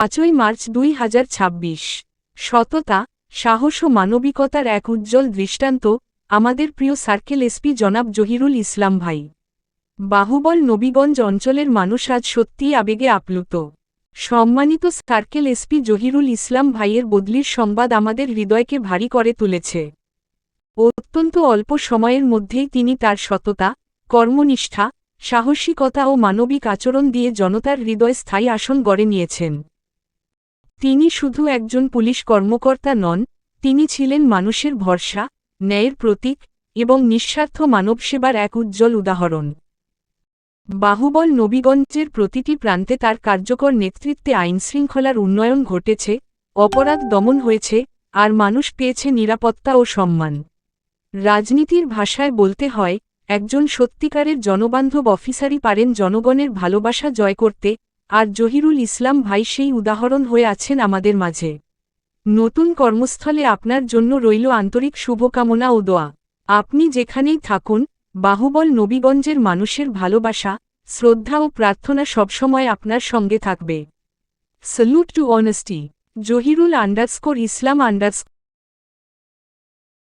5ই March 2026। সততা, সাহস ও মানবিকতার এক উজ্জ্বল দৃষ্টান্ত আমাদের প্রিয় সার্কেল এসপি জনাব জহিরুল ইসলাম ভাই। বাহুবল নবীগঞ্জ অঞ্চলের মানুষ আজ সত্যিই আবেগে আপ্লুত। সম্মানিত সার্কেল এসপি জহিরুল ইসলাম ভাইয়ের বদলির সংবাদ আমাদের হৃদয়কে ভারী করে তুলেছে। অত্যন্ত অল্প সময়ের মধ্যেই তিনি তার সততা, কর্মনিষ্ঠা, সাহসিকতা ও মানবিক আচরণ দিয়ে জনতার হৃদয়ে স্থায়ী আসন গড়ে নিয়েছেন। তিনি শুধু একজন পুলিশ কর্মকর্তা নন, তিনি ছিলেন মানুষের ভরসা, ন্যায়ের প্রতীক এবং নিঃস্বার্থ মানবসেবার এক উজ্জ্বল উদাহরণ। বাহুবল নবীগঞ্জের প্রতিটি প্রান্তে তার কার্যকর নেতৃত্বে আইনশৃঙ্খলার উন্নয়ন ঘটেছে, অপরাধ দমন হয়েছে, আর মানুষ পেয়েছে নিরাপত্তা ও সম্মান। রাজনীতির ভাষায় বলতে হয়, একজন সত্যিকারের জনবান্ধব অফিসারই পারেন জনগণের ভালোবাসা জয় করতে, আর জহিরুল ইসলাম ভাই সেই উদাহরণ হয়ে আছেন আমাদের মাঝে। নতুন কর্মস্থলে আপনার জন্য রইল আন্তরিক শুভকামনা ও দোয়া। আপনি যেখানেই থাকুন, বাহুবল নবীগঞ্জের মানুষের ভালোবাসা, শ্রদ্ধা ও প্রার্থনা সবসময় আপনার সঙ্গে থাকবে। Salute to honesty. Zahirul _Islam_